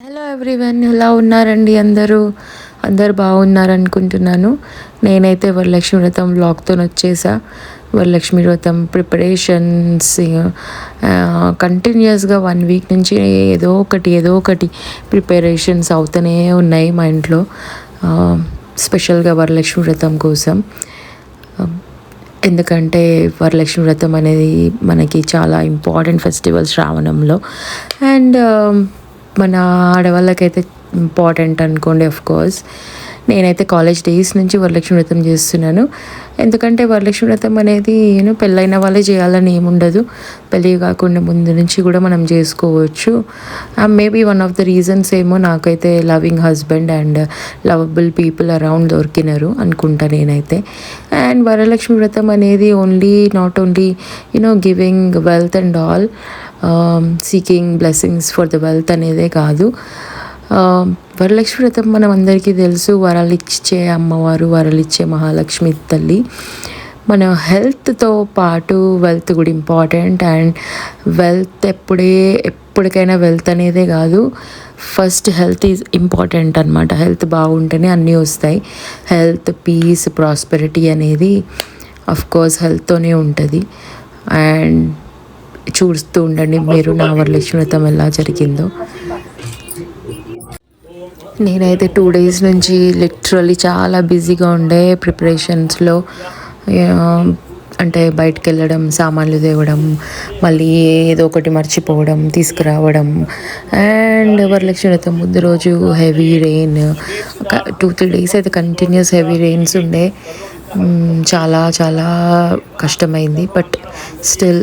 Hello everyone, ఎలా ఉన్నారండి? అందరూ బాగున్నారనుకుంటున్నాను. నేనైతే వరలక్ష్మి వ్రతం వ్లాగ్తో వచ్చేసా. వరలక్ష్మి వ్రతం ప్రిపరేషన్స్ కంటిన్యూస్గా 1 వీక్ నుంచి ఏదో ఒకటి ప్రిపరేషన్స్ అవుతూనే ఉన్నాయి మా ఇంట్లో, స్పెషల్గా వరలక్ష్మి వ్రతం కోసం. ఎందుకంటే వరలక్ష్మి వ్రతం అనేది మనకి చాలా ఇంపార్టెంట్ ఫెస్టివల్ శ్రావణంలో. అండ్ మన ఆడవాళ్ళకైతే ఇంపార్టెంట్ అనుకోండి. ఆఫ్ కోర్స్ నేనైతే కాలేజ్ డేస్ నుంచి వరలక్ష్మి వ్రతం చేస్తున్నాను. ఎందుకంటే వరలక్ష్మి వ్రతం అనేది పెళ్ళైన వాళ్ళే చేయాలని ఏముండదు. పెళ్ళి కాకుండా ముందు నుంచి కూడా మనం చేసుకోవచ్చు. Maybe one of the reasons ఏమో నాకైతే loving husband and lovable people around దొరికినారు అనుకుంటా నేనైతే. అండ్ వరలక్ష్మి వ్రతం అనేది not only giving wealth and all, seeking blessings for the wealth అనేదే కాదు. వరలక్ష్మి వ్రతం మనం అందరికీ తెలుసు, వరాలు ఇచ్చే అమ్మవారు, వరాలు ఇచ్చే మహాలక్ష్మి తల్లి. మన హెల్త్తో పాటు వెల్త్ కూడా ఇంపార్టెంట్. అండ్ వెల్త్ ఎప్పటికైనా వెల్త్ అనేదే కాదు, ఫస్ట్ హెల్త్ ఈజ్ ఇంపార్టెంట్ అనమాట. హెల్త్ బాగుంటేనే అన్నీ వస్తాయి. హెల్త్, పీస్, ప్రాస్పెరిటీ అనేది అఫ్కోర్స్ హెల్త్తోనే ఉంటుంది. అండ్ చూస్తూ ఉండండి మీరు నా వరలక్ష్మి వ్రతం ఎలా జరిగిందో. నేనైతే 2 days నుంచి లిటరల్లీ చాలా బిజీగా ఉండే ప్రిపరేషన్స్లో. అంటే బయటకు వెళ్ళడం, సామాన్లు తేవడం, మళ్ళీ ఏదో ఒకటి మర్చిపోవడం, తీసుకురావడం. అండ్ వరలక్ష్మి వ్రతం ముందు రోజు హెవీ రెయిన్, 2-3 days అయితే కంటిన్యూస్ హెవీ రెయిన్స్ ఉండే. చాలా చాలా కష్టమైంది. బట్ స్టిల్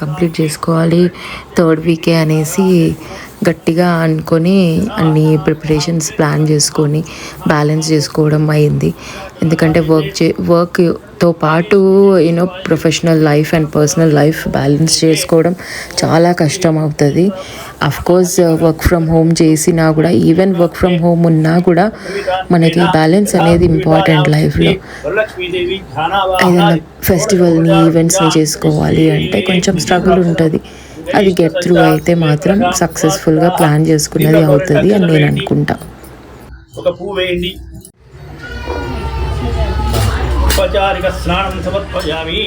కంప్లీట్ చేసుకోవాలి 3rd వీకే అనేసి గట్టిగా అనుకొని అన్ని ప్రిపరేషన్స్ ప్లాన్ చేసుకొని బ్యాలెన్స్ చేసుకోవడం అయింది. ఎందుకంటే వర్క్తో పాటు professional life and personal life balance చేసుకోవడం చాలా కష్టం అవుతుంది. అఫ్కోర్స్ వర్క్ ఫ్రమ్ హోమ్ చేసినా కూడా, ఈవెన్ వర్క్ ఫ్రమ్ హోమ్ ఉన్నా కూడా మనకి బ్యాలెన్స్ అనేది ఇంపార్టెంట్ లైఫ్లో. ఏదైనా ఫెస్టివల్ని, ఈవెంట్స్ని చేసుకోవాలి అంటే కొంచెం స్ట్రగుల్ ఉంటుంది. అది గెట్ త్రూ అయితే మాత్రం సక్సెస్ఫుల్గా ప్లాన్ చేసుకున్నది అవుతుంది అని నేను అనుకుంటా. ఒక పువ్వు వేయండి. ఉపచారిక స్నానం సమర్పయామి.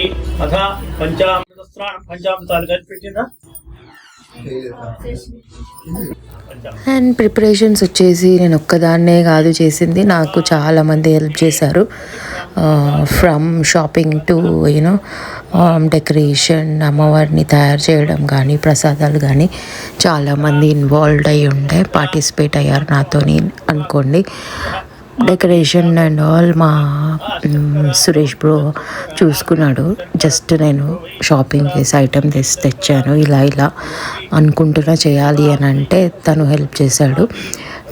అథ పంచామృత స్నానం, పంచామృతాలు కలిపి పెట్టిందా. అండ్ ప్రిపరేషన్స్ వచ్చేసి నేను ఒక్కదాన్నే కాదు చేసింది, నాకు చాలామంది హెల్ప్ చేశారు. ఫ్రమ్ షాపింగ్ టు డెకరేషన్, అమ్మవారిని తయారు చేయడం కానీ, ప్రసాదాలు కానీ చాలామంది ఇన్వాల్వ్డ్ అయ్యి పార్టిసిపేట్ అయ్యారు నాతోని అనుకోండి. డెకరేషన్ అండ్ ఆల్ మా సురేష్ బ్రో చూసుకున్నాడు. జస్ట్ నేను షాపింగ్ చేసి ఐటెం తెచ్చాను, ఇలా అనుకుంటున్నా చేయాలి అని అంటే తను హెల్ప్ చేశాడు.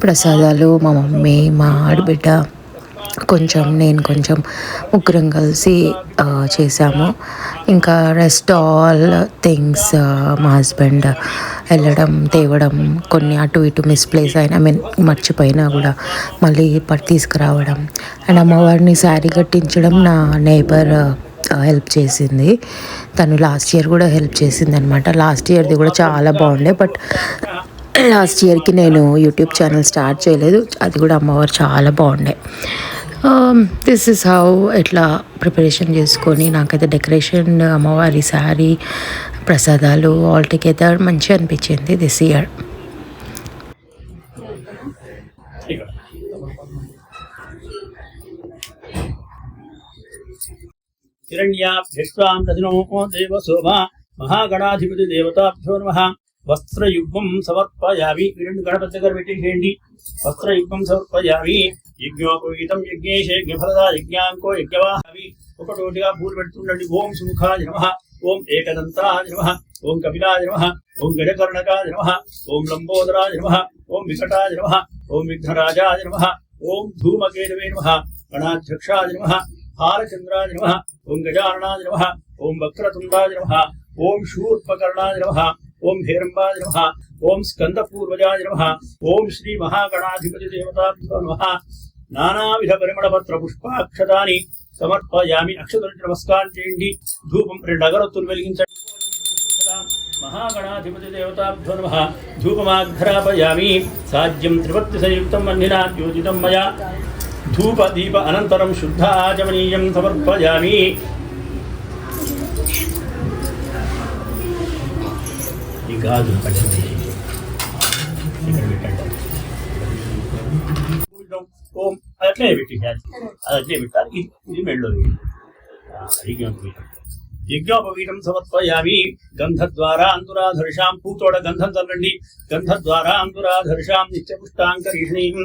ప్రసాదాలు మా మమ్మీ, మా ఆడబిడ్డ నేను కొంచెం ముగ్గురం కలిసి చేసాము. ఇంకా రెస్ట్ ఆల్ థింగ్స్ మా హస్బెండ్ వెళ్ళడం, తేవడం, కొన్ని అటు ఇటు మిస్ప్లేస్ అయినా మర్చిపోయినా కూడా మళ్ళీ తీసుకురావడం. అండ్ అమ్మవారిని శారీ కట్టించడం నా నేబర్ హెల్ప్ చేసింది. తను లాస్ట్ ఇయర్ కూడా హెల్ప్ చేసింది అనమాట. లాస్ట్ ఇయర్ది కూడా చాలా బాగుండే. బట్ లాస్ట్ ఇయర్కి నేను యూట్యూబ్ ఛానల్ స్టార్ట్ చేయలేదు. అది కూడా అమ్మవారు చాలా బాగుండే. దిస్ ఇస్ హౌ ఎట్లా ప్రిపరేషన్ చేసుకొని నాకైతే డెకరేషన్, అమ్మవారి శారీ, ప్రసాదాలు ఆల్ టుగెదర్ మంచిగా అనిపించింది దిస్ ఇయర్. హిరణ్యాభ్యస్వాం రజనో దేవశోభా మహాగణాధిపతి దేవతాభ్యో నమః. వస్త్రయుగ్మం సమర్పయామి. 2 గణపతి దగ్గర పెట్టేసేయండి. వస్త్రయుగ్మం సమర్పయామి. యజ్ఞోపవీతం యజ్ఞేశ యజ్ఞఫలదా యజ్ఞాంకో యజ్ఞవాహవి. ఒకటోటిగా పూలు పెడుతుండండి. ఓం సుముఖాయ నమః, ఓం ఏకదంతాయ నమః, ఓం కపిలాయ నమః, ఓం గజకర్ణకాయ నమః, ఓం లంబోదరాయ నమః, ఓం వికటాయ నమః, ఓం విఘ్నరాజాయ నమః, ఓం ధూమకేతవే నమః, గణాధ్యక్షాయ నమః, హారచంద్రాయ నమః, ఓం గజాననాయ నమః, ఓం వక్రతుండాయ నమః, ఓం శూర్పకర్ణాయ నమః, ఓం హేరంబాయ నమః, ఓం స్కందపూర్వజాయ నమః, ఓం శ్రీ మహాగణాధిపతి దేవతాభ్యో నమః. నానావిధ పరిమళపత్ర పుష్పాక్షతాని సమర్పయామి. అక్షతులకి నమస్కారం చేయండి. ధూపం 2 అగరొత్తులు వెలిగించండి. महागणाधिपति देवताभ्यो नमः धूपमाघ्रापयामि साज्यं त्रिपत्तिसंयुक्तं वह्निना द्योतितं मया धूपदीप अनन्तरं शुद्ध आचमनीयं समर्पयामि ఈ గాజు పట్టింది ఇక్కడ పెట్టండి ఓం అట్లే పెట్టి అది అట్లే పెట్టాలి ఇది మెళ్ళో యజ్ఞోపవీతం సమర్పయామి గంధద్వారా అంతురాధర్షాం పూతోడ గంధం చల్లండి గంధద్వారా అంతురాధర్షాం నిత్యపుష్టాంకరీషణీం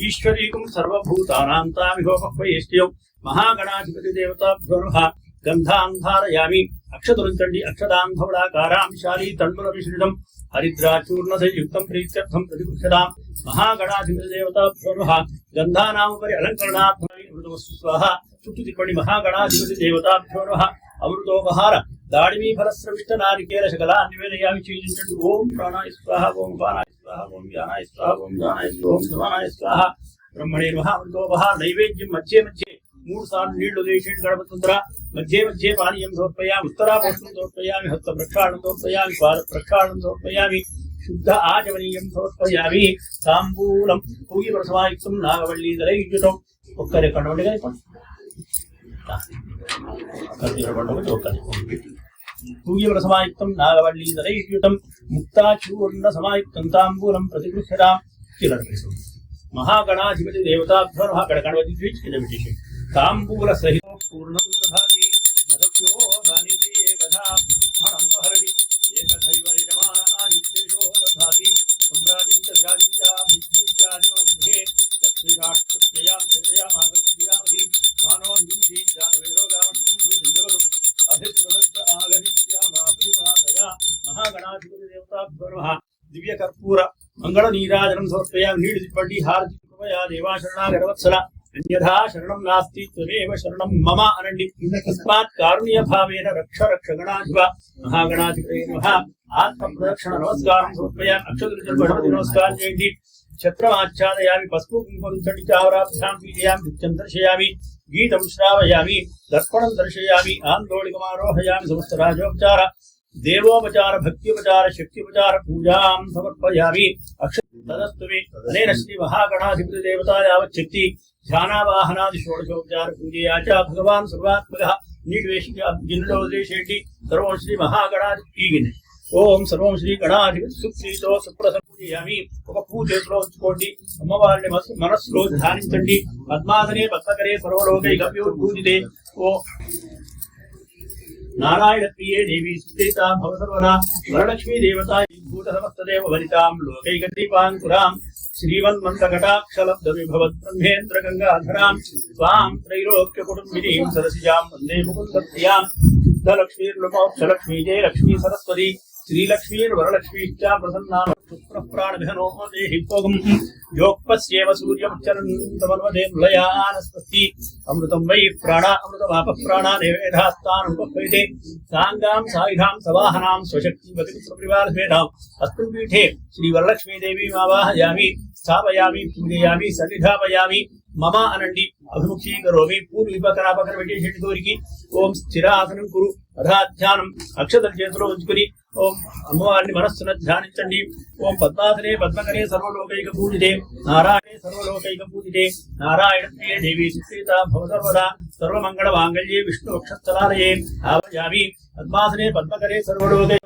ఈశ్వరీకం సర్వభూతానాం తామిహోపహ్వయేష్ట్యం మహాగణాధిపతి దేవతాభ్యో నమః గంధాంధారయామి అక్షతులుంచండి అక్షదాంధవళాకారాం శాలీ తండుల మిశ్రితం హరిద్రాచూర్ణ సంయుక్తం ప్రీత్యర్థం ప్రతిగృహ్యతాం మహాగణాధిపతి దేవతాభ్యో నమః గంధానాముపరి అలంకరణార్థమై అమృతమస్తు స్వాహ చుట్టూ తిప్పండి మహాగణాధిపతి దేవతాభ్యో నమః అమృతోపహార దాడిమీ ఫలస్రవిష్ట నారికేల శకలా నివేదయామి చూపించండి ఓం ప్రాణాయ స్వాహ ఓం పానాయ స్వాహ ఓం వ్యానాయ స్వాహ ఓం దానాయ ఓం సమానాయ స్వాహ బ్రహ్మణే నమః అమృతోపహార నైవేద్యం మధ్య మధ్య 3 సార్లు నీళ్లు వేసి గణపతుంద్ర మధ్య మధ్య పానీయం సమర్పయామి ఉత్తరాపోషణం సమర్పయామి హస్త ప్రక్షాళనం సమర్పయామి పాద ప్రక్షాళనం సమర్పయామి శుద్ధ ఆచమనీయం సమర్పయామి తాంబూలం పూగి ప్రసవాయుక్తం నాగవల్లి దళయుతం ఒక్కరే కండవండిగా పూగి ప్రసవాయుక్తం నాగవల్లి దళయుతం ముక్తాచూర్ణ సమాయుక్తం తాంబూలం ప్రతిగృహ్యతాం మహాగణాధిపతి దేవతాభ్యో నమః అక్కడ గణపతి విశేషం తాంబూల సహిత పూర్ణం దధాతి మధుక్యో ధానితి ఏకధా హణముపహరతి ఏకధైవ యజమాన ఆయుష్యేషో దధాతి సంరాజించ విరాజించ భిక్షిత్యాజనోభే లక్ష్మీరాష్ట్రస్యయాం చరయామాగంత్యామహి మానోన్వించి జాతవేరోగామష్టం భృతింజగదు అభిప్రవృత్త ఆగమిష్యామాపరిపాతయా మహాగణాధిపతి దేవతాభ్యో నమః దివ్య కర్పూర మంగళ నీరాజనం సమర్పయామి నీడు తిప్పండి హారతి కృపయా దేవాశరణాగరవత్సల అన్యథా శరణం నాస్తి త్వమేవ శరణం మమ అనండి తస్మాత్ కారుణ్య భావేన రక్ష రక్షగణాధిప మహాగణాధిపతే నమః ఆత్మ ప్రదక్షిణ నమస్కారం సమర్పయామి అక్షతులు గణపతి నమస్కారం చేయండి ఛత్రమాచ్ఛాదయామి పసుపు కుంకుమంచండి చావరాభ్యాం పీజయామి నృత్యం దర్శయామి గీతం శ్రావయామి దర్పణం దర్శయామి ఆందోళికమారోహయామి సమస్త రాజోపచార దేవోపచార భక్త్యుపచార శక్త్యుపచార పూజాం సమర్పయామి తదస్తుమే అనేన శ్రీ మహాగణాధిపతి దేవతా యావచ్చక్తి ధ్యానావాహనాది షోడశోపచార పూజయా చ భగవాన్ సర్వాత్మకః నీటి వేసి గిన్నెలో వదిలేసేటి సర్వం శ్రీ మహాగణాధిపతి ఓం సర్వం శ్రీ గణాధిపతి సుప్రీతో సుప్రసంపూజయామి ఒక పూజ చేతిలో ఉంచుకోండి అమ్మవారిని మనస్సులో ధ్యానించండి పద్మాసనే పద్మకరే సర్వలోకైకవ్యోద్భూజితే ఓ నారాయణ ప్రియే దేవి సుస్థితా భవ సర్వదా వరలక్ష్మీ దేవతా భూత సమస్తదేవ వనితాం లోకైకదీపాంకురాం శ్రీమన్మంతకటాక్షలబ్ధ విభవత్ బ్రహ్మేంద్ర గంగాధరాం స్వాం త్రైలోక్య కుటుంబినీం సరసిజాం వందే ముకుంద ప్రియాం శుద్ధలక్ష్మీర్లమోక్షలక్ష్మీ జయ లక్ష్మీ సరస్వతి శ్రీలక్ష్మీర్వరలక్ష్మీశ్చ ప్రసన్నా ప్రాణభిహనో దేహి భోగం యోక్పస్యేవ సూర్యముచ్చరంతమన్వదే మృళయానస్పస్తి అమృతం వై ప్రాణ అమృతమాప ప్రాణ నివేదాస్తానుపైతే సాంగాం సాయుధాం సవాహనాం స్వశక్తి ప్రతిపుత్రపరివారభేదాం అస్మిన్ పీఠే శ్రీవరలక్ష్మీదేవీమావాహయామి స్థాపయామి పూజయామి సన్నిధాపయామి మమ అనండి అభిముఖీకరోమి పూర్వీపకరాపకర వెంకటేశ్వరి గౌరికి ఓం స్థిరాసనం కురు అధాధ్యానం అక్షతల చేతిలో ఉంచుకుని ఓం అమ్మవారిని మనస్సున ధ్యానించండి ఓం పద్మాసనే పద్మకరే సర్వలోకైక పూజితే నారాయణే సర్వలోకైక పూజితే నారాయణ ప్రియ దేవి సుప్రీత భవ సర్వదా సర్వమంగళ మాంగళ్యే విష్ణు వక్షస్థలాలయే ఆవయామి పద్మాసనే పద్మకరే సర్వలోకైక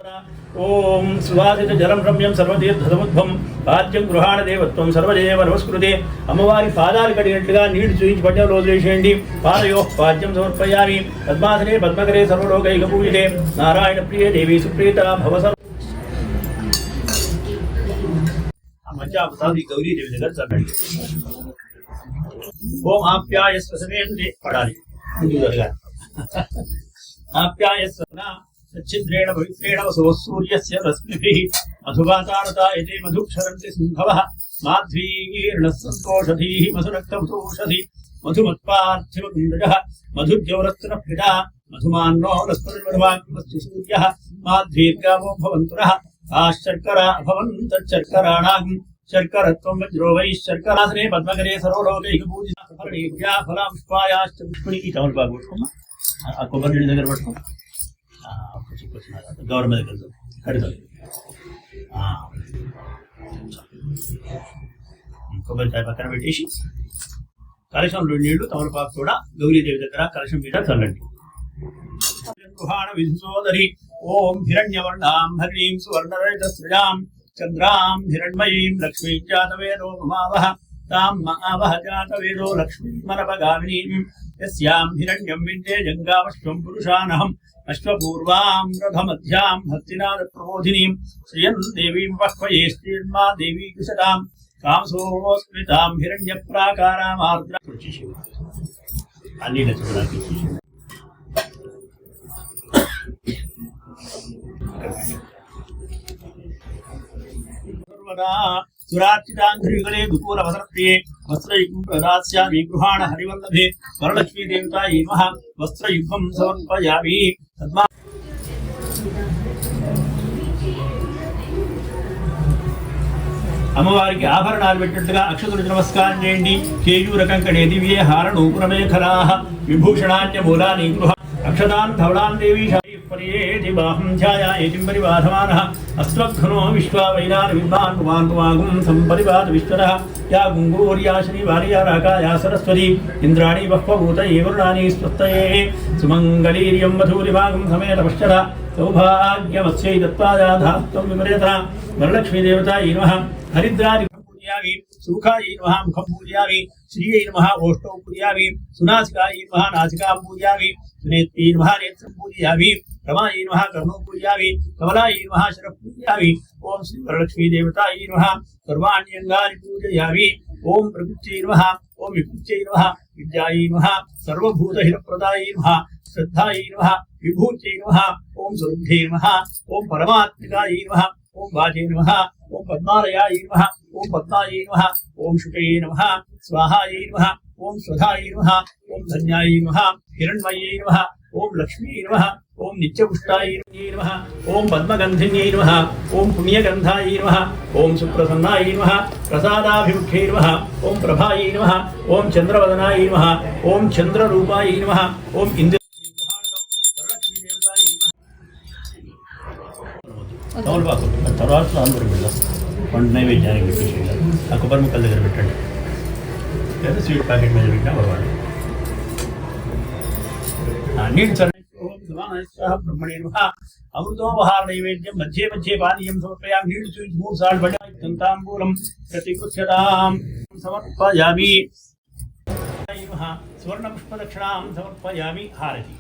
ఓం సువాసిత జలం రమ్యం సర్వతీర్థసముద్భం పాద్యం గృహాణ దేవత్వం సర్వదేవ నమస్కృతే అమ్మవారి పాదాలు కడిగినట్లుగా నీళ్లు చూయించి పడ్డ రోజు వేసేయండి పాదయో పాద్యం సమర్పయామి పద్మాసనే పద్మకరే సర్వలోకైక పూజితే నారాయణ ప్రియ దేవి సుప్రీత భవ సర్వ గౌరీ దేవి దగ్గర చదవండి ఓం ఆప్యాయస్వ సమేంద్రే పడాలి ఆప్యాయస్వ సచ్చిద్రేణ పవిత్రేణ వసో సూర్యస్య రశ్మిభిః మధువాతారతా యతే మధుక్షరంతి సింహవః మాధ్వీర్ణ సంతోషధీః మధురక్తమధుషధి మధుమత్పార్థివకుండజః మధుద్యౌరత్న ప్రిడా మధుమాన్నో రస్పతిర్మధువాగ్మస్తు సూర్యః మాధ్వీర్గామో భవంతురః ఆశర్కర అభవంతచ్చర్కరాణాం శర్కరత్వం వజ్రో వై శర్కరాసనే పద్మకరే సర్వలోకైక పూజితా ఫలా పుష్పాయాశ్చ పుష్పణి ఈ టవల్ బాగా పట్టుకోమా ఆ కొబ్బరి నీళ్ళ దగ్గర పట్టుకో గవర్నమెంట్ దగ్గర కడతారు. కొబ్బరికాయ పక్కన పెట్టేసి కలశంలో నీళ్లు తమలపాకు కూడా గౌరీదేవి దగ్గర కలశం మీద చల్లండి. విధుసోదరి ఓం హిరణ్యవర్ణాం హరిణీం సువర్ణరజతశ్రియాం చంద్రాం హిరణ్మయీం లక్ష్మీం జాతవేదో మమావహ తాం మహావహ జాతవేదో లక్ష్మీమనపగామినీం యస్యాం హిరణ్యం విద్యే జంగామశ్వం పురుషానహం అశ్వపూర్వాం రథమధ్యాం హస్తినాద ప్రబోధినీం శ్రియం దేవీం వహ్వయే శ్రీర్మా దేవీ కుశతాం కాంసోస్మితాం హిరణ్య ప్రాకారామార్ద్ర అన్ని నచ్చడానికి సురార్చితాంధ్రియుగలే దుకూలవసరప్రియే వస్త్రయుగం ప్రదాస్యామి గృహాణ హరివల్లభే వరలక్ష్మీ దేవతాయై నమః వస్త్రయుగం సమర్పయామి. అమ్మవారికి ఆభరణాలు పెట్టినట్టుగా అక్షతులకు నమస్కారం చేయండి. కేయూర కంకణే దివ్యే హార నూపురమేఖలాః విభూషణాన్య మూలాని గృహ అక్షతాన్ ధవళాన్ దేవీ పర్యేతి బాహం ఛాయాయేతిం పరివాధమానః అస్వఘ్నో విశ్వా వైనాన్ విద్వాన్ పుమాన్ పుమాగుం సంపరివాద విశ్వరః యా గుంగూర్యా శ్రీవార్యా రాకాయా సరస్వతి ఇంద్రాణి బహ్వభూత ఏవరుణాని స్వస్తయే సుమంగళీర్యం వధూరివాగం సమేత పశ్చర సౌభాగ్యమస్యై దత్తాయాధాత్వం విపరేత వరలక్ష్మీ దేవతాయై నమః హరిద్రాది పూజయామి సుఖాయై నమః ముఖం పూజయామి శ్రీయై నమః ఓష్టౌ పూజయామి సునాసికాయై నమః నాసికాం పూజయామి సునేత్యై నమః నేత్రం పూజయామి రమాయై నమః కర్ణో పూజయామి కమలాయై నమః శర పూజయామి ఓం శ్రీ వరలక్ష్మీ దేవతాయై నమః సర్వాణ్యంగాని పూజయామి ఓం ప్రకృత్యై నమః ఓం వికృత్యై నమః విద్యాయై నమః సర్వభూతహితప్రదాయై నమః శ్రద్ధాయై నమః విభూత్యై నమః ఓం సురభ్యై నమః ఓం పరమాత్మికాయై నమః ఓం వాజే నమః ఓం పద్మాలయాయై నమః ఓం పద్మాయై నమః ఓం శుకయే నమః స్వాహాయై నమః ఓం స్వధాయై నమః ఓం ధన్యాయై నమః హిరణ్మయై నమః ఓం లక్ష్మీయై నమః ఓం నిత్యపుష్టాయై నమః ఓం పద్మగంధిన్యై నమః ఓం పుణ్యగంధాయై నమః ఓం సుప్రసన్నాయై నమః ప్రసాదాభిముఖ్యై నమః ఓం ప్రభాయై నమః ఓం చంద్రవదనాయై నమః ఓం చంద్రరూపాయై నమః ఓం ఇంద్ర తర్వాత అందరూ వెళ్ళాం పండు నైవేద్యానికి పెట్టేసి ఆ కొబ్బరి ముక్కల దగ్గర పెట్టండి లేదా స్వీట్ ప్యాకెట్ మీద పెట్టినా పర్వాలేదు. నీళ్ళు చల్లండి. బ్రహ్మణే నమః అమృతోపహార నైవేద్యం మధ్య మధ్య పానీయం సమర్పయామి. నీళ్లు చూసి 3 సార్లు పడి తాంబూలం ప్రతికృత్యతాం సమర్పయామి. సువర్ణ పుష్పదక్షిణాం సమర్పయామి. హారతి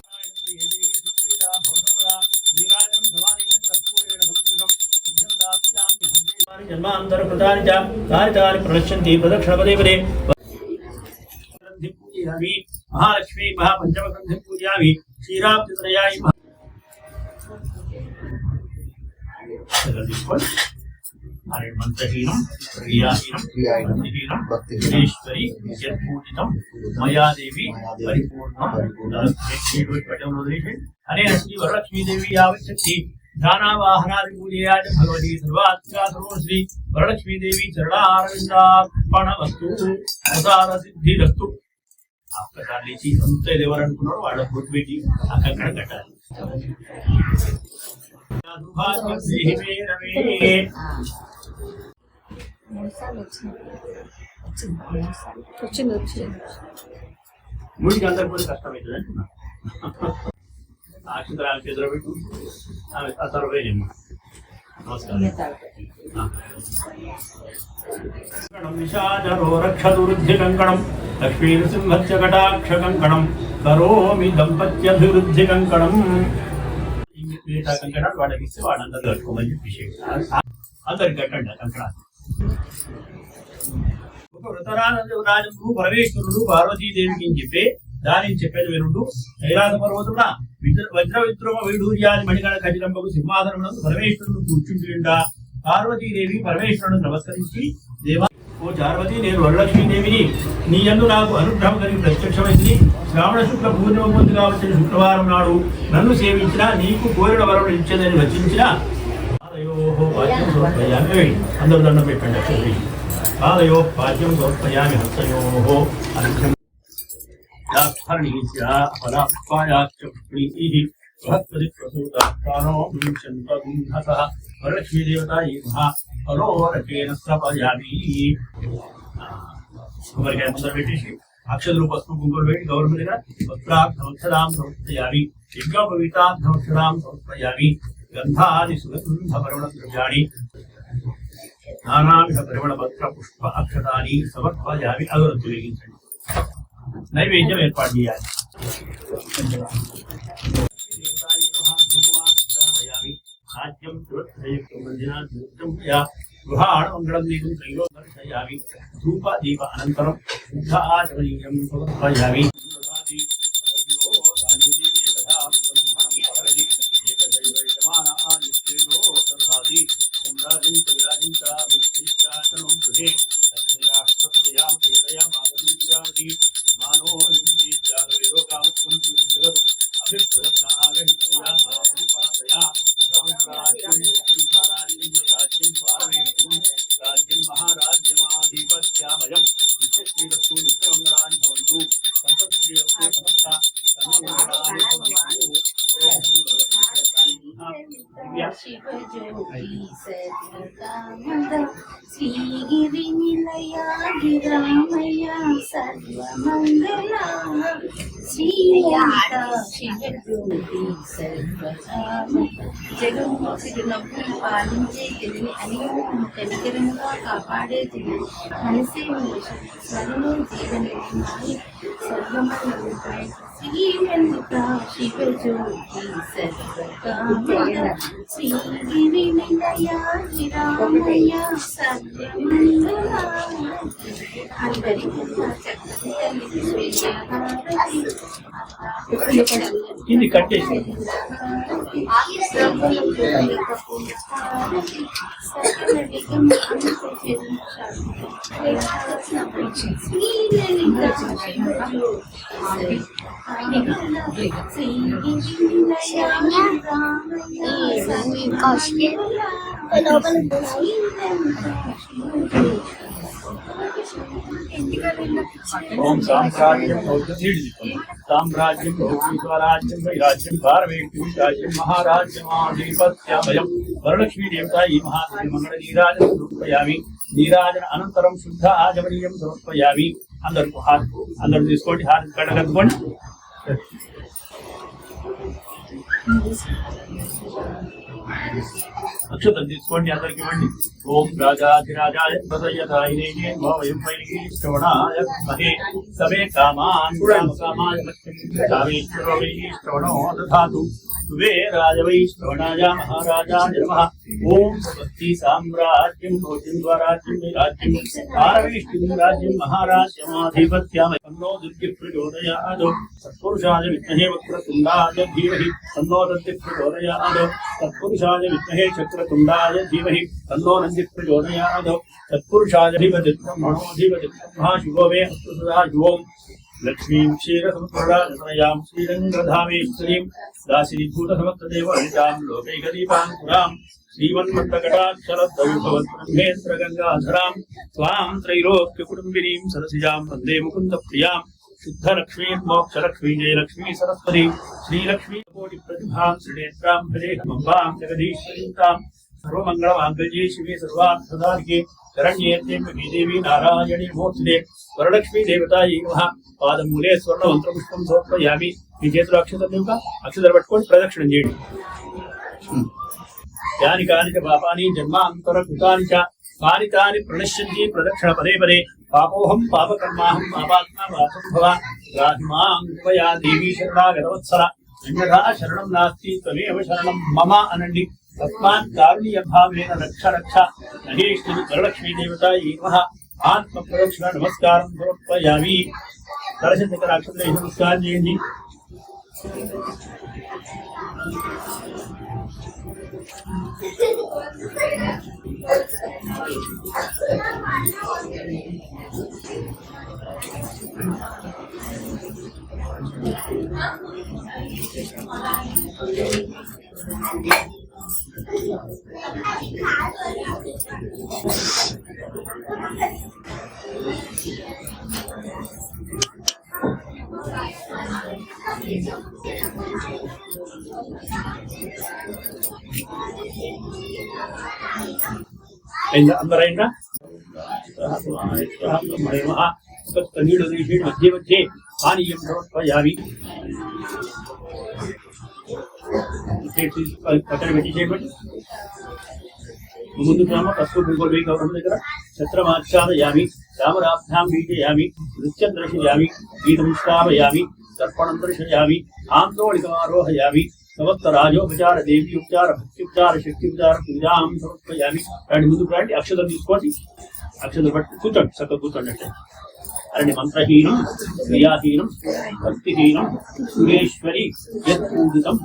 జన్మాంతర కృతాని చ తాని తాని ప్రదర్శంతి ప్రదక్షిణ పదే పదే. పూజయామి మహాలక్ష్మీ మహాపంచమగ్రంథిం పూజయామి. క్షీరాబ్దితనయాయి మంత్రహీనం క్రియాహీనం భక్తిహీనం యత్పూజితం మయాదేవి పరిపూర్ణం అనేన శ్రీ వరలక్ష్మీదేవి యావచ్చక్తి ధ్యానావాహనాది పూజయాచ భగవతి సర్వాత్మకా సర్వశ్రీ వరలక్ష్మీదేవి చరణారవిందార్పణ వస్తు ప్రసాద సిద్ధిరస్తు. ఒక్కసారి లేచి అంత ఎవరు అనుకున్నారో వాళ్ళ బొట్టు పెట్టి అక్కడ కట్టాలి. ముడికి అందరు కూడా కష్టమవుతుంది అంటున్నా. అక్షరాలు చేతిలో పెట్టు ఆ తర్వాత నమస్కారం. నిశాచరో రక్షదురుద్ధి కంకణం లక్ష్మీ నృసింహస్య కటాక్ష కంకణం కరోమి దంపత్యభివృద్ధి కంకణం. మిగతా కంకణాలు వాళ్ళకి ఇస్తే వాళ్ళందరూ కట్టుకోమని చెప్పి అందరికి కట్టండి ఆ కంకణాలు. ఒక వృతరాజు పరమేశ్వరుడు పార్వతీదేవికి అని చెప్పి దానిని చెప్పేది వినుడు. కైలాస పర్వతుడా వజ్ర విద్రోమ వైఢూర్యాది మణిగణ ఖచ్చితంబకు సింహాసనమునందు పరమేశ్వరుడు కూర్చుంటుండా. పార్వతీదేవి పరమేశ్వరుడు నమస్కరించి, దేవా ఓ పార్వతి, నేను వరలక్ష్మీదేవిని, నీ యందు నాకు అనుగ్రహం కలిగి ప్రత్యక్షమైంది. శ్రావణ శుక్ల పూర్ణిమ పొందుగా వచ్చిన శుక్రవారం నాడు నన్ను సేవించిన నీకు కోరిన వరములు ఇచ్చేదని వచించిన అందరూ దండం పెట్టండి. పాదయో పాద్యం సమర్పయామి హస్తయో అనుగ్రహం బృహస్పతి ప్రసూతానో వింశంతగుంహసః వరలక్ష్మీ దేవతాయై నమః అలోరకేన స్థాపయామి. కొబ్బరికాయ ముందర పెట్టేసి అక్షతలు పసుపు కుంకుమలు పెట్టి గౌరవ దగ్గర వస్త్రాక్షరాం సమర్పయామి. యజ్ఞోపవీతాక్షరాం సమర్పయామి. గంధాది సుగంధ పరిమళ ద్రవ్యాణి నానావిధ పరిమళ పత్ర పుష్ప అక్షతాన్ని సమర్పయామి. అగరొత్తులు వెలిగించండి. నైవేద్యం ఏర్పాటు చేయాలి. సాధ్యం గృహాణమంగళం దీపం త్రైలోదర్శయామి. ధూప దీప అనంతరం శుద్ధ ఆచమనీయం సమర్పయామి. राज्यं महाराज्यमाधिपत्यामयं नित्यश्रीरस्तु नित्यमङ्गलानि भवन्तु. संतश्रीरस्तु समस्ता सर्वमङ्गलानि भवन्तु. श्रीगिरि निलया गिरामय सर्वमङ्गला श्रीयाता शिवज्योति सर्वकाम జగన్మోహనులను పాలించే తెలివి అనియము కనికరంగా కాపాడే తెలివి మనసే స్వరమే జీవనమాయి సర్వమయ శ్రీవల్లిక శివజ్యోతి సర్వకామయ శ్రీగిరి నిలయ గిరామయ సర్వమంగళ అందరికీ ఇది కట్టేసి ఓం సామ్రాజ్యం సామ్రాజ్యం స్వరాజ్యం వైరాజ్యం భారవేక్షం రాజ్యం మహారాజ్యమాధిపత్యామయం వరలక్ష్మీ దేవతాయై మహాదేవి మంగళ నీరాజనం సమర్పయామి. నీరాజన అనంతరం శుద్ధ ఆజమనీయం సమర్పయామి. అందరూ తీసుకోండి. హారతి కట్టగలుగుకోండి. అక్షతలు తీసుకోండి. అందరికి ఇవ్వండి. ఓం రాజాధిరాజాయ ప్రసయ్యతాయినే భవయం వైహి శ్రవణాయ మహే సమే కామాన్ కామాయ కామేశ్వర వైహి శ్రవణో దధాతు. తువే రాజవై శ్రవణాయ మహారాజాయ నమః. ఓం స్వస్తి సామ్రాజ్యం భోజ్యం స్వరాజ్యం వైరాజ్యం భారవేష్టిం రాజ్యం మహారాజ్యమాధిపత్యామయం. తన్నో దుర్గి ప్రచోదయాద్. సత్పురుషాయ విద్మహే వక్రతుండాయ ధీమహి తన్నో దత్తి ప్రచోదయాద్. తత్పురుషాయ విద్మహే చక్రతుండాయ ధీమహి తన్నో నంది ప్రచోదయాద్. తత్పురుషాధిపతి బ్రహ్మణోధిపతి బ్రహ్మా శుభో మే అస్తు సదా శుభోం. లక్ష్మీం క్షీరసముద్రరాజతనయాం శ్రీరంగధామేశ్వరీం దాసీభూతసమస్తదేవహితాం లోకైకదీపాంకురాం శ్రీమన్మంతకటాక్షరద్వైభవద్బ్రహ్మేంద్రగంగాధరాం త్వాం త్రైలోక్యకుటుంబినీం సరసిజాం వందే ముకుందప్రియాం. शुद्धलक्ष्मीर्मोक्षलक्ष्मी जयलक्ष्मी सरस्वती श्रीलक्ष्मी कोटि प्रतिभां श्रीनेत्रां भजेऽहमम्बां जगदीश्वरीं सर्वमङ्गलमाङ्गल्ये शिवे सर्वार्थसाधिके शरण्ये त्र्यम्बके देवी नारायणी नमोस्तुते. वरलक्ष्मी देवतायै नमः. पादमूले स्वर्णमन्त्रपुष्पं समर्पयामि. మీ చేతిలో అక్షతలు లేవుగా, అక్షతలు పట్టుకొని ప్రదక్షిణం చేయండి. యాని కాని చ పాపాని జన్మాంతర కృతాని చ కాని తాని ప్రణశ్యంతి ప్రదక్షిణ పదే పదే. పాపోహం పాపకర్మాహం పాపాత్మా పాపంభవ రాహిమాం కృపయా దేవీ శరణాగతవత్సల. అన్యథా శరణం నాస్తి త్వమేవ శరణం మమ అనండి. తస్మాత్ కారుణ్య భావేన రక్ష రక్ష. మహేశ్వరి వరలక్ష్మీ దేవతాయై నమః. ఆత్మ ప్రదక్షిణ నమస్కారం సమర్పయామి. కలశం దగ్గర అక్షతలై నమస్కారం చేయండి. అయిందా అందరూ అయిందా నీళ్ళు తీసి మధ్య మధ్య పానీయం సమర్పయామి పక్కన పెట్టి చేయబడి ముందు గ్రామ పసుపు గోల్వీ గౌరవం దగ్గర ఛత్రమాచ్ఛాదయామి రామరాభ్యాం బీజయామి నృత్యం దర్శయామి గీతం శ్రావయామి దర్పణం దర్శయామి ఆందోళికమారోహయామి సమస్త రాజోపచార దేవి ఉపచార భక్త్యుపచార శక్తిపచార పూజాం సమర్పయామి. రండి ముందుకు రండి, అక్షతం తీసుకోండి, అక్షతం పట్టి కూర్చోండి, చక్కగా కూర్చోండి అంటే అరణి మంత్రహీనం క్రియాహీనం భక్తిహీనం సురేశ్వరి యత్పూజితం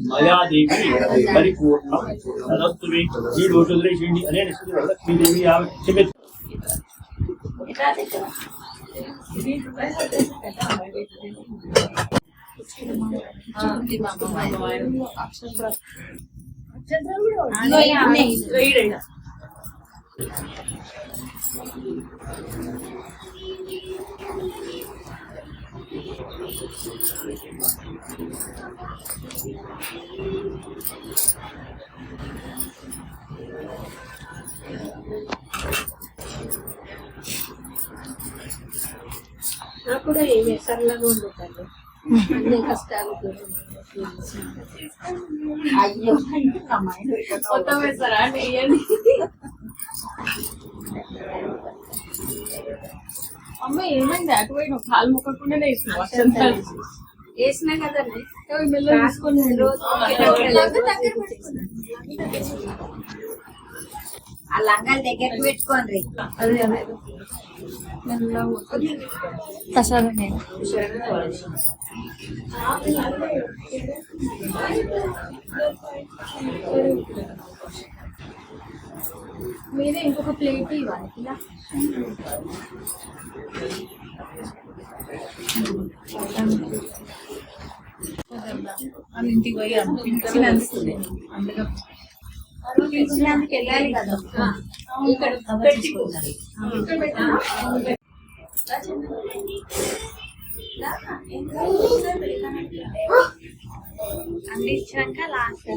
మయాదేవి పరిపూర్ణం తదస్తుమే ఈ రోజు వదిలేసేయండి అనే లక్ష్మీదేవి చెప్పే నాకు కూడా ఏమి సరళంగా ఉండదు అన్ని కష్టాలు అయ్యో మొత్తం వేస్తారా అండి అమ్మ ఏమైంది అటువైపు కాలు మొక్కకుండానే వేసినా కదండి మెల్ల తీసుకొని ఆ లంగాలు దగ్గరికి పెట్టుకోండి. అదే అదే ప్రసాదం నేను మీరే ఇంకొక ప్లేట్ ఇవ్వాలి ఇలా ఇంటికి పోయి పిలిచినందుకు వెళ్ళాలి కదా ఇక్కడ పెట్టుకుంటారు అందించాక లాస్ట్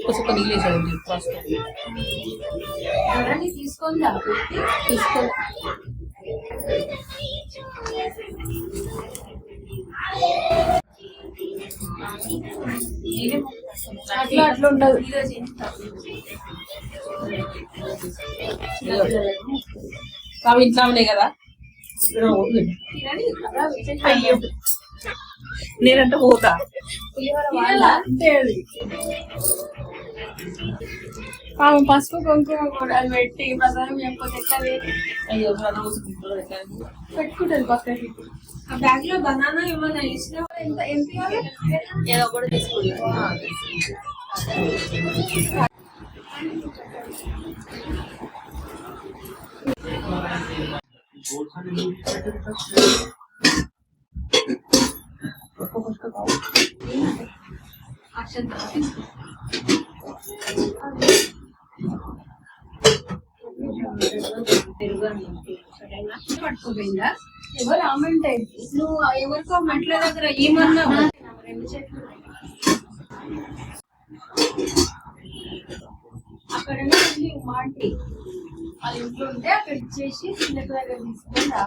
కొంచెం నీళ్ళేసాడు తీసుకుందా తీసుకో అట్లా అట్లా ఉండదు అవి ఇంట్లో ఉన్నాయి కదా అయ్యో నేనంటే పోతా అంతే అది పాపం పసుపు కుంకుమ కూడా అది పెట్టి ప్రసాదం చెప్పకపోతే ఎట్లా అయ్యో పెట్టుకుంటుంది పక్కకి ఆ బ్యాగ్ లో బనానా ఏమన్నా వేసినా ఎంత ఎంత ఏదో కూడా తీసుకుంటాం పట్టుకోపోయిందా ఎవరు ఆమంటే నువ్వు ఎవరికో మెట్ల దగ్గర ఏమన్నా అక్కడ మాంటి వాళ్ళ ఇంట్లో ఉంటే అక్కడ ఇచ్చేసి చిన్న దగ్గర తీసుకొని రా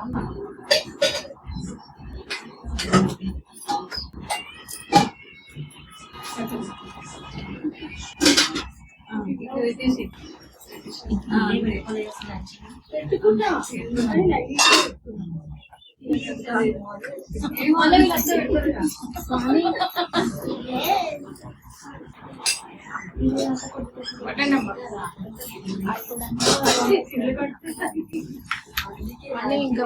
పెట్టుకుంటా ఇంకా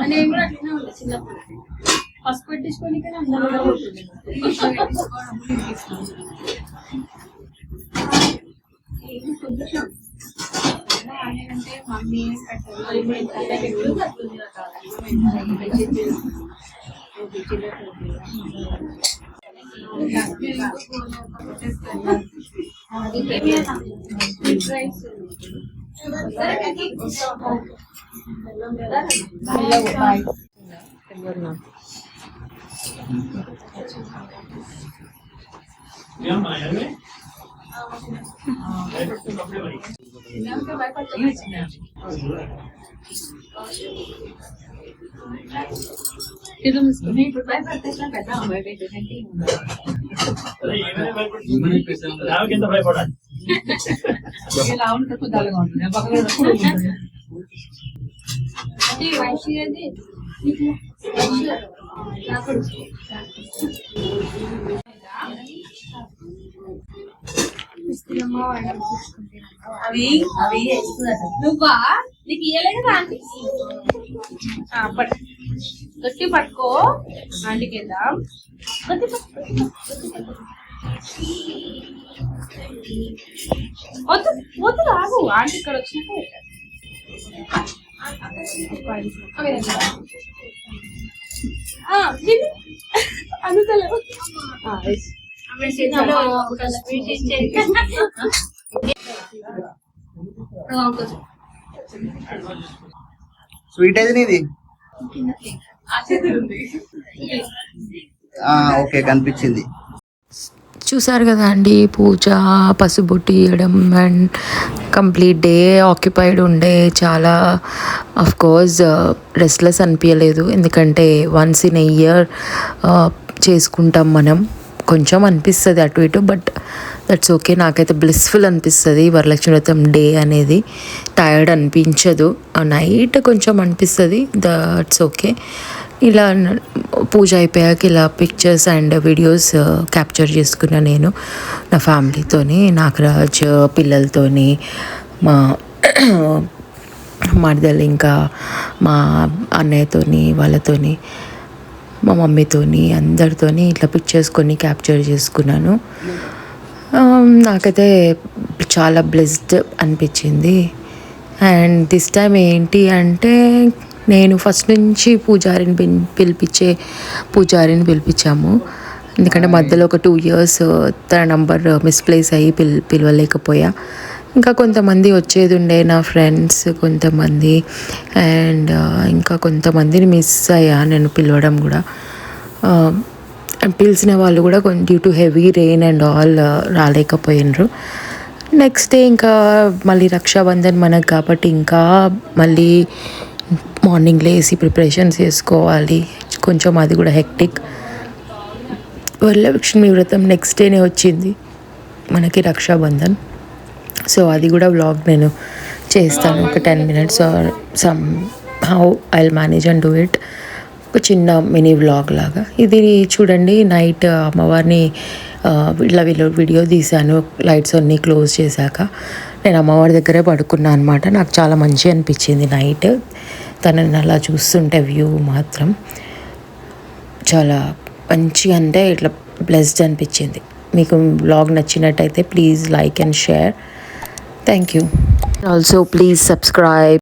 నేను కూడా అట్లనే ఉంటా చిన్నప్పుడు పసుపు పెట్టించుకొని కానీ అందరూ అంటే మమ్మీ ఇప్పుడు భయపడతా పెద్ద ఎంత భయపడాలి అవి అవి నువ్వా నీకు ఇయ్యలేదు కదా ఆంటీ గట్టి పట్టుకో ఆంటీకి వెళ్దాం వద్దు వద్దు రాదు ఆంటీ ఇక్కడ వచ్చినాక అందుతలేవు స్వీట్ ఏది నీది? ఓకే కనిపించింది. చూసారు కదా అండి, పూజ, పసుబొట్టు ఇవ్వడం అండ్ కంప్లీట్ డే ఆక్యుపైడ్ ఉండే. చాలా కోర్స్ రెస్ట్లెస్ అనిపించలేదు, ఎందుకంటే వన్స్ ఇన్ ఎ ఇయర్ చేసుకుంటాం మనం. కొంచెం అనిపిస్తుంది అటు ఇటు, బట్ దట్స్ ఓకే. నాకైతే బ్లిస్ఫుల్ అనిపిస్తుంది వరలక్ష్మి వ్రతం డే అనేది. టైర్డ్ అనిపించదు, నైట్ కొంచెం అనిపిస్తుంది, దట్స్ ఓకే. ఇలా పూజ అయిపోయాక ఇలా పిక్చర్స్ అండ్ వీడియోస్ క్యాప్చర్ చేసుకున్నా నేను నా ఫ్యామిలీతోని, నాగరాజ్ పిల్లలతోని, మా మరదలు, ఇంకా మా అన్నయ్యతోని, వాళ్ళతోని, మా మమ్మీతోని, అందరితోని ఇట్లా పిక్చర్స్ కొన్ని క్యాప్చర్ చేసుకున్నాను. నాకైతే చాలా బ్లెస్డ్ అనిపించింది. అండ్ దిస్ టైం ఏంటి అంటే, నేను ఫస్ట్ నుంచి పూజారిని పిలిపించాము. ఎందుకంటే మధ్యలో ఒక 2 years తన నంబర్ మిస్ప్లేస్ అయ్యి పిలవలేకపోయా. ఇంకా కొంతమంది వచ్చేది ఉండే నా ఫ్రెండ్స్ కొంతమంది, అండ్ ఇంకా కొంతమందిని మిస్ అయ్యా నేను పిలవడం కూడా. పిలిచిన వాళ్ళు కూడా due to heavy rain and all రాలేకపోయినరు. నెక్స్ట్ డే ఇంకా మళ్ళీ రక్షాబంధన్ మనకు కాబట్టి ఇంకా మళ్ళీ మార్నింగ్ లేసి ప్రిపరేషన్స్ చేసుకోవాలి, కొంచెం అది కూడా హెక్టిక్. వరలక్ష్మి వ్రతం నెక్స్ట్ డేనే వచ్చింది మనకి రక్షాబంధన్. సో అది కూడా వ్లాగ్ నేను చేస్తాను, ఒక 10 minutes or somehow I will manage and do it. ఒక చిన్న మినీ వ్లాగ్ లాగా. ఇది చూడండి, నైట్ అమ్మవారిని ఇలా వీడియో తీశాను లైట్స్ అన్నీ క్లోజ్ చేశాక. నేను అమ్మవారి దగ్గరే పడుకున్నాను అనమాట. నాకు చాలా మంచిగా అనిపించింది నైట్ తనని అలా చూస్తుంటే. వ్యూ మాత్రం చాలా మంచిగా, అంటే ఇట్లా బ్లెస్డ్ అనిపించింది. మీకు వ్లాగ్ నచ్చినట్టయితే please like and share. Thank you. Also please subscribe.